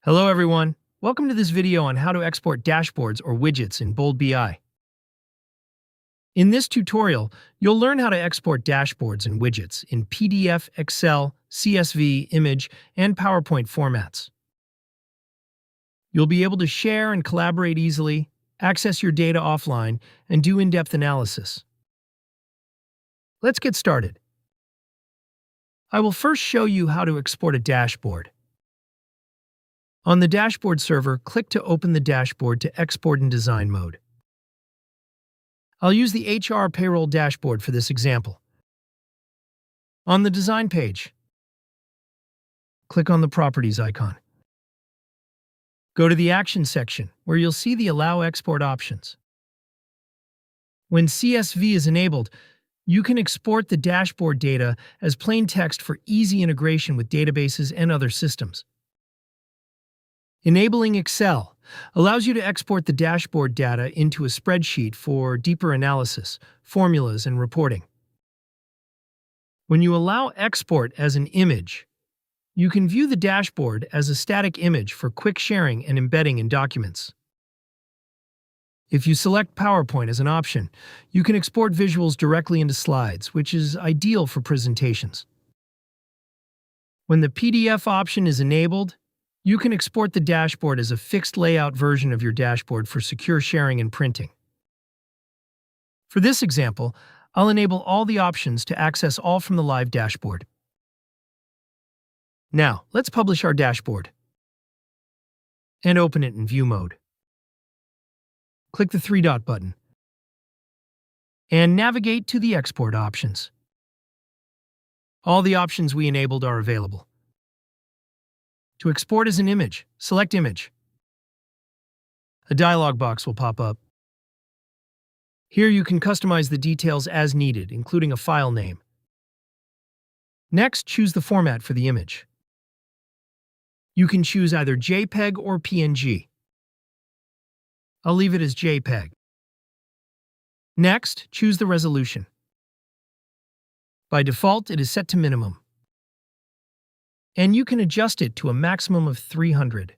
Hello everyone. Welcome to this video on how to export dashboards or widgets in Bold BI. In this tutorial, you'll learn how to export dashboards and widgets in PDF, Excel, CSV, image, and PowerPoint formats. You'll be able to share and collaborate easily, access your data offline, and do in-depth analysis. Let's get started. I will first show you how to export a dashboard. On the dashboard server, click to open the dashboard to export in design mode. I'll use the HR payroll dashboard for this example. On the design page, click on the properties icon. Go to the action section, where you'll see the allow export options. When CSV is enabled, you can export the dashboard data as plain text for easy integration with databases and other systems. Enabling Excel allows you to export the dashboard data into a spreadsheet for deeper analysis, formulas, and reporting. When you allow export as an image, you can view the dashboard as a static image for quick sharing and embedding in documents. If you select PowerPoint as an option, you can export visuals directly into slides, which is ideal for presentations. When the PDF option is enabled, you can export the dashboard as a fixed layout version of your dashboard for secure sharing and printing. For this example, I'll enable all the options to access all from the live dashboard. Now, let's publish our dashboard and open it in view mode. Click the three-dot button and navigate to the export options. All the options we enabled are available. To export as an image, select Image. A dialog box will pop up. Here you can customize the details as needed, including a file name. Next, choose the format for the image. You can choose either JPEG or PNG. I'll leave it as JPEG. Next, choose the resolution. By default, it is set to minimum, and you can adjust it to a maximum of 300.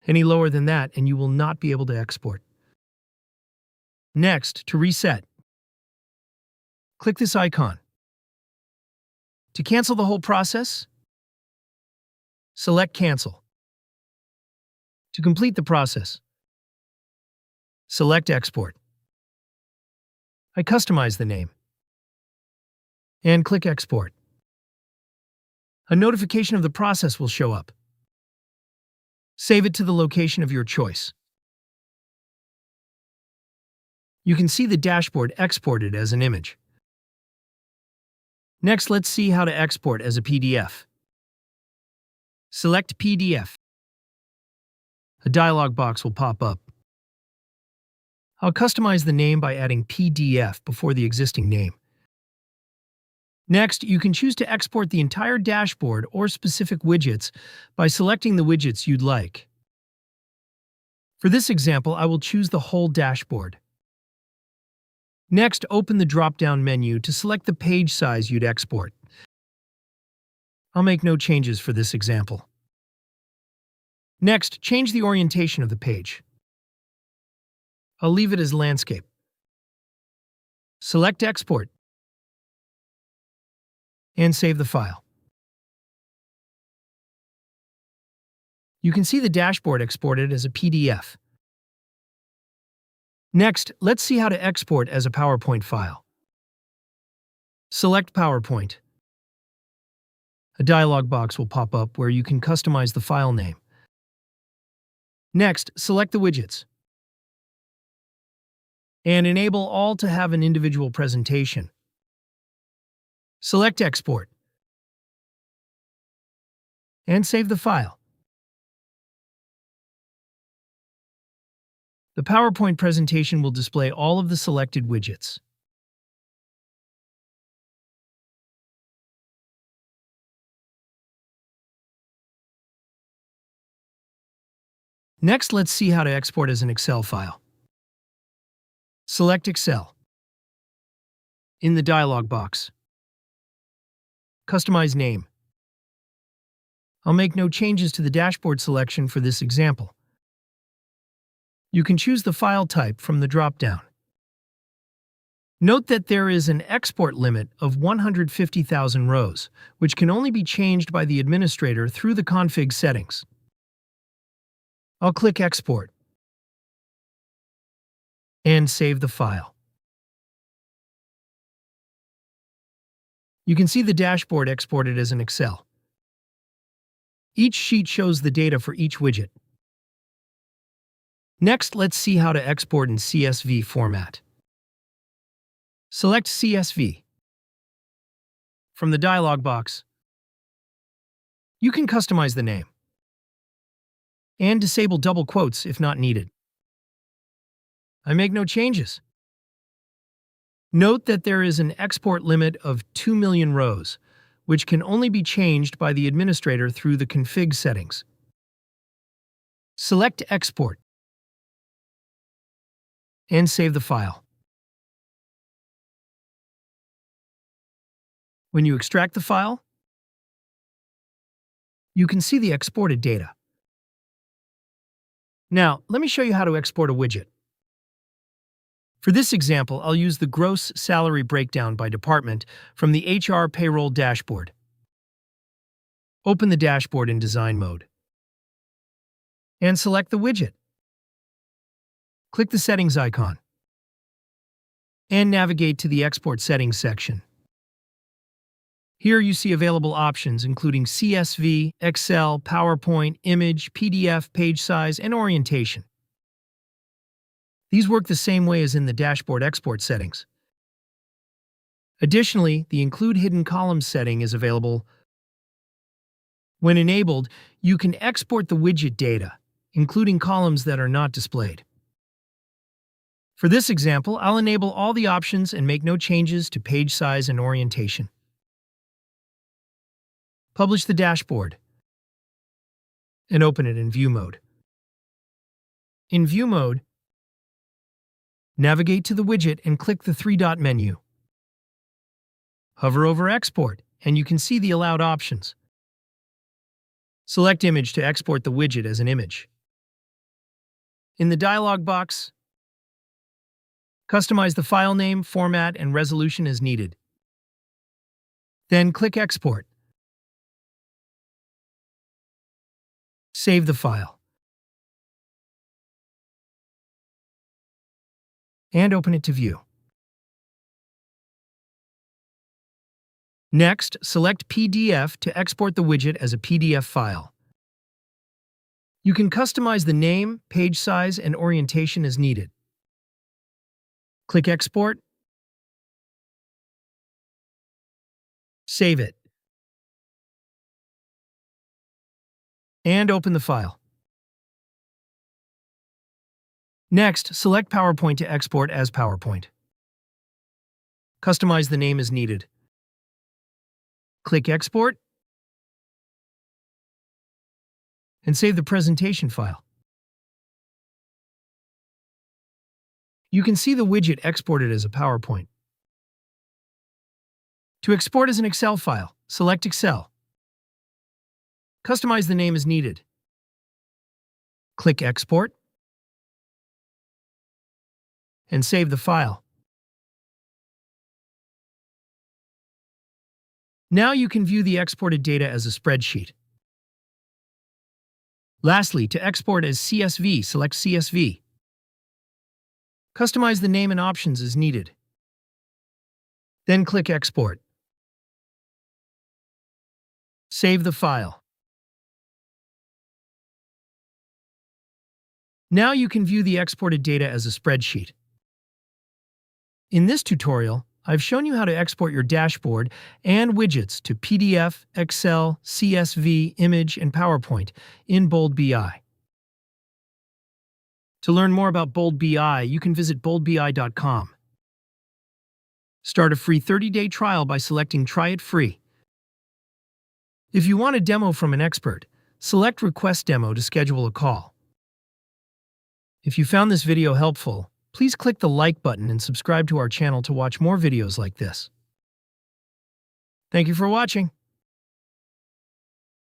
Any lower than that, and you will not be able to export. Next, to reset, click this icon. To cancel the whole process, select Cancel. To complete the process, select Export. I customize the name and click Export. A notification of the process will show up. Save it to the location of your choice. You can see the dashboard exported as an image. Next, let's see how to export as a PDF. Select PDF. A dialog box will pop up. I'll customize the name by adding PDF before the existing name. Next, you can choose to export the entire dashboard or specific widgets by selecting the widgets you'd like. For this example, I will choose the whole dashboard. Next, open the drop-down menu to select the page size you'd export. I'll make no changes for this example. Next, change the orientation of the page. I'll leave it as landscape. Select Export and save the file. You can see the dashboard exported as a PDF. Next, let's see how to export as a PowerPoint file. Select PowerPoint. A dialog box will pop up where you can customize the file name. Next, select the widgets and enable all to have an individual presentation. Select Export and save the file. The PowerPoint presentation will display all of the selected widgets. Next, let's see how to export as an Excel file. Select Excel. In the dialog box, customize name. I'll make no changes to the dashboard selection for this example. You can choose the file type from the drop-down. Note that there is an export limit of 150,000 rows, which can only be changed by the administrator through the config settings. I'll click Export and save the file. You can see the dashboard exported as an Excel. Each sheet shows the data for each widget. Next, let's see how to export in CSV format. Select CSV. From the dialog box, you can customize the name and disable double quotes if not needed. I make no changes. Note that there is an export limit of 2 million rows, which can only be changed by the administrator through the config settings. Select Export and save the file. When you extract the file, you can see the exported data. Now, let me show you how to export a widget. For this example, I'll use the gross salary breakdown by department from the HR payroll dashboard. Open the dashboard in design mode and select the widget. Click the settings icon and navigate to the export settings section. Here you see available options including CSV, Excel, PowerPoint, image, PDF, page size, and orientation. These work the same way as in the dashboard export settings. Additionally, the Include Hidden Columns setting is available. When enabled, you can export the widget data, including columns that are not displayed. For this example, I'll enable all the options and make no changes to page size and orientation. Publish the dashboard and open it in View mode. In View mode, navigate to the widget and click the three-dot menu. Hover over Export, and you can see the allowed options. Select Image to export the widget as an image. In the dialog box, customize the file name, format, and resolution as needed. Then click Export. Save the file. And open it to view. Next, select PDF to export the widget as a PDF file. You can customize the name, page size, and orientation as needed. Click Export. Save it. And open the file. Next, select PowerPoint to export as PowerPoint. Customize the name as needed. Click Export and save the presentation file. You can see the widget exported as a PowerPoint. To export as an Excel file, select Excel. Customize the name as needed. Click Export and save the file. Now you can view the exported data as a spreadsheet. Lastly, to export as CSV, select CSV. Customize the name and options as needed. Then click Export. Save the file. Now you can view the exported data as a spreadsheet. In this tutorial, I've shown you how to export your dashboard and widgets to PDF, Excel, CSV, Image, and PowerPoint in Bold BI. To learn more about Bold BI, you can visit boldbi.com. Start a free 30-day trial by selecting Try It Free. If you want a demo from an expert, select Request Demo to schedule a call. If you found this video helpful, please click the like button and subscribe to our channel to watch more videos like this. Thank you for watching.